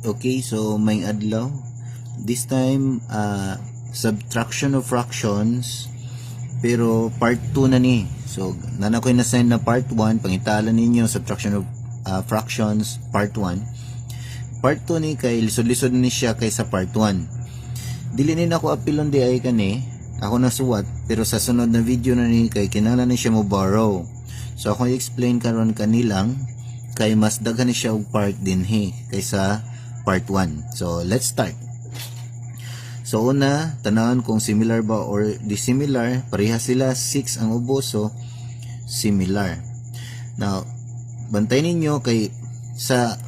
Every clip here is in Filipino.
Okay, so may adlaw. This time, subtraction of fractions, pero part 2 na ni. So, nana ko na-send na part 1, pangitalan ninyo, subtraction of fractions, part 1. Part 2 ni kay lisod-lisod ni siya kaysa part 1. Dili ni ako apilon di ay kani, ako nasuwat, pero sa sunod na video na ni kay kinahanglan ni siya mo borrow. So, ako i-explain karon kanilang, kay mas daghan ni siya og part din kaysa part 1. So, let's start. So, una, tanawon kung similar ba or dissimilar. Pareha sila, 6 ang ubos, so similar. Now, bantay ninyo kay sa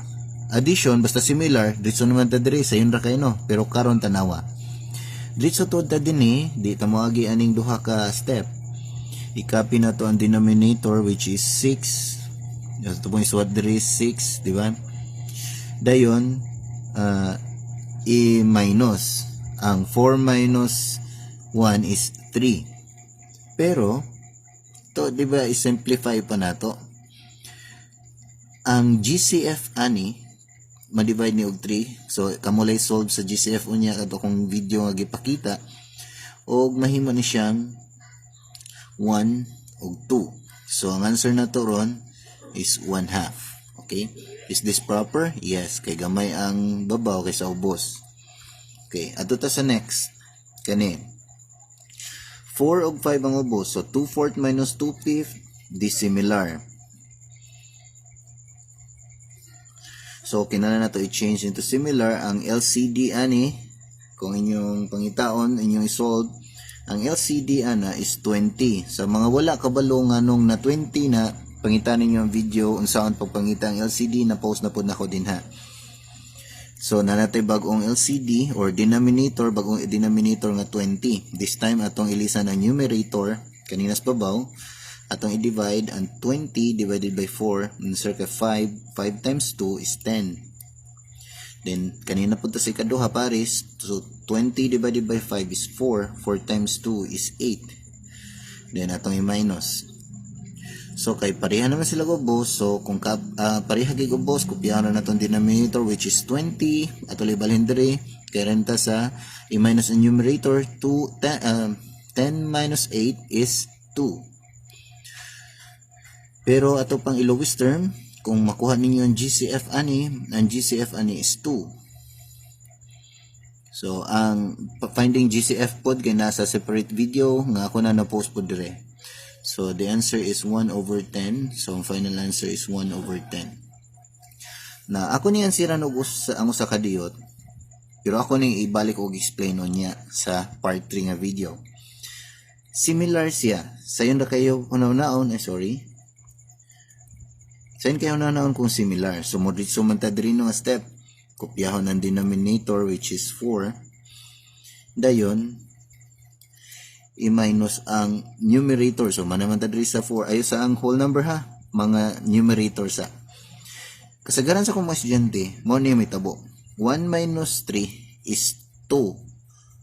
addition, basta similar, dito naman ta diri, sa yun ra kayo no. Pero karon tanawa. Dito to ta din di tamagi aning duha ka step. I-copy na to ang denominator which is 6. Ito pong isuwat diri 6, di ba? Dayon, i-minus. Ang 4 minus 1 is 3. Pero, to, di ba, i-simplify pa na to. Ang GCF ani, ma-divide ni og 3. So, kamulay solve sa GCF unya kato kung video nga gipakita. O mahimo ni siyang 1 og 2. So, ang answer na to ron is 1/2. Okay? Is this proper? Yes. Kay gamay ang babaw kaysa ubos. Okay. Ato ta sa next. Kani. 4 og 5 ang ubos. So, 2/4 minus 2/5 dissimilar. So, kinala na to i-change into similar. Ang LCD ani, kung inyong pangitaon, inyong isolve, ang LCD ana is 20. Sa mga wala kabalo nga nung na 20 na, pangitan ninyo ang video unsaon pagpangita ang LCD, na post na po na ko din ha. So nanatay bagong LCD or denominator, bagong denominator nga 20. This time atong ilisan ang numerator kaninas pabaw, atong i-divide ang 20 divided by 4 circa 5 times 2 is 10. Then kanina po ta sa ikaduha pares, so 20 divided by 5 is 4 times 2 is 8. Then atong i-minus. So, kay pareha naman sila ubos. So, kung pareha kay ubos, kopyahan na natin denominator which is 20. At ulit balhin diri. Kaya renta sa i-minus ang numerator. 10 minus 8 is 2. Pero ato pang i-lowest term, kung makuha ninyo ang GCF ani is 2. So, ang finding GCF pod kay nasa separate video nga ako na na-post po dire. So, the answer is 1/10. So, ang final answer is 1/10. Na, ako niyan sira og ang usa ka diyot. Pero ako ning ibalik og explain niya sa part 3 nga video. Similar siya. Sayon na kayo unaw-naon, Sayon kayo unaw-naon kung similar. So, modritso man ta diri nga step. Kopyahon ang denominator which is 4. Dayon, i-minus ang numerator. So, manaman tadri sa 4. Ayo sa ang whole number ha. Mga numerator sa. Kasagaran sa kong mga estudyante, mo niya may tabo. 1 minus 3 is 2.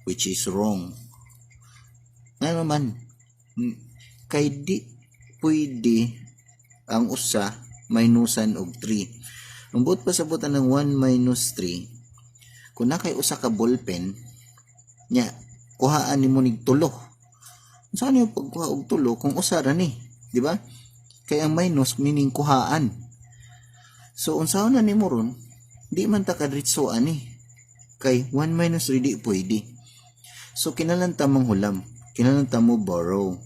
Which is wrong. Ano man? Kay di pwede ang usa minusan og 3. Ang buot pa sa butan ng 1 minus 3, kung na kay usa ka ballpen, nya, kuhaan ni mo nig tulo. Saan yung pagkuha og tulo kung usara ni, di ba? Kaya ang minus meaning kuhaan. So unsaon na nimo ron, di man ta kadritso ani. Kay 1 minus 3 di pwede. So kinahanglan ta manghulam, kinahanglan ta mo borrow.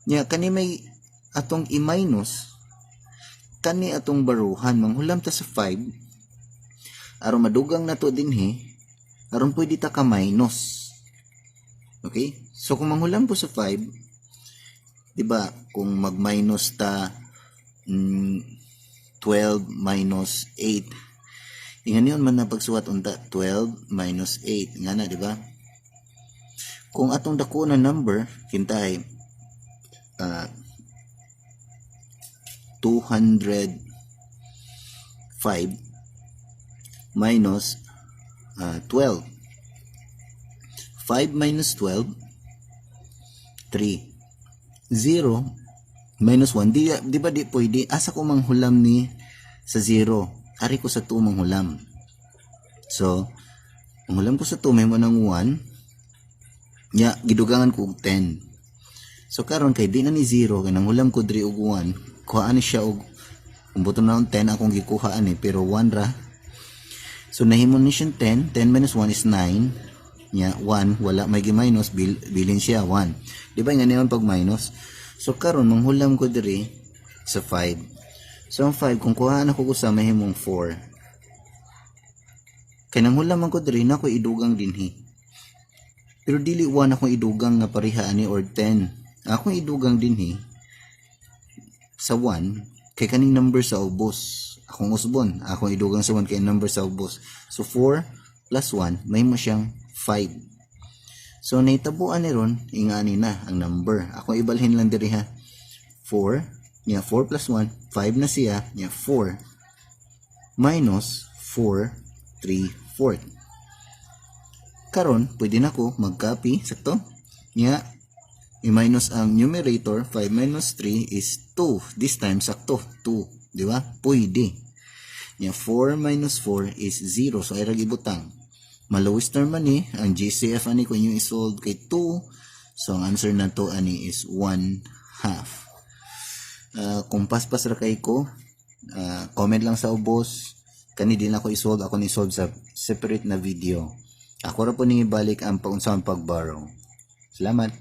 Nya kani may atong i-minus, kani atong baruhan, manghulam ta sa 5. Aron madugang nato dinhi, aron pwede ta ka minus. Okay? So, kung manghulam po sa 5, diba, kung mag-minus ta 12 minus 8, ingan yun man na pagsuwat unta, 12 minus 8, nga na, diba? Kung atong dako na number, kintay, 205 minus 12. 5 minus 12, 3. 0 minus 1. Di ba di pwede? Asa ko manghulam ni sa 0? ari ko sa 2 manghulam. So, manghulam ko sa 2 may mo ng 1. Nya, gidugangan ko og 10. So, karon kay di na ni 0, kay nanghulam ko diri og 1, kuhaan ni siya og, kung buto na akong 10 akong gikuhaan pero 1 ra. So, nahimon ni siya 10 minus 1 is 9. Nya, 1, wala may gi-minus, bilin siya 1. Di ba nga naman pag minus? So, karon manghulam ko diri sa 5. So, ang 5, kung kuhaan ako sa mahimong 4. Kaya nang hulaman ko diri na ako idugang dinhi. Pero dili 1 akong idugang nga pareha ani or 10. Akong idugang dinhi sa 1 kay kaning number sa ubos. Akong usbon. Akong idugang sa 1 kay number sa ubos. So, 4 plus 1, may mo siyang 5. So, naitabuan ni ron, ingani na ang number. Akong ibalhin lang diri ha. 4. Nya 4 plus 1, 5 na siya. Nya 4 minus 4, 3, 4. Karon, pwede na ko mag-copy. Sakto? Nya, i-minus ang numerator. 5 minus 3 is 2. This time, sakto. 2. Di ba? Pwede. Nya, 4 minus 4 is 0. So, ay ragibutang. Malawis term ani. Ang GCF ani ko yung isolve kay 2. So, ang answer na to ani is 1/2. Kung paspas ra kay ko, comment lang sa ubos. Kani din ako isolve, ako ni solve sa separate na video. Ako ra po ni balik ang pag-borrow. Salamat.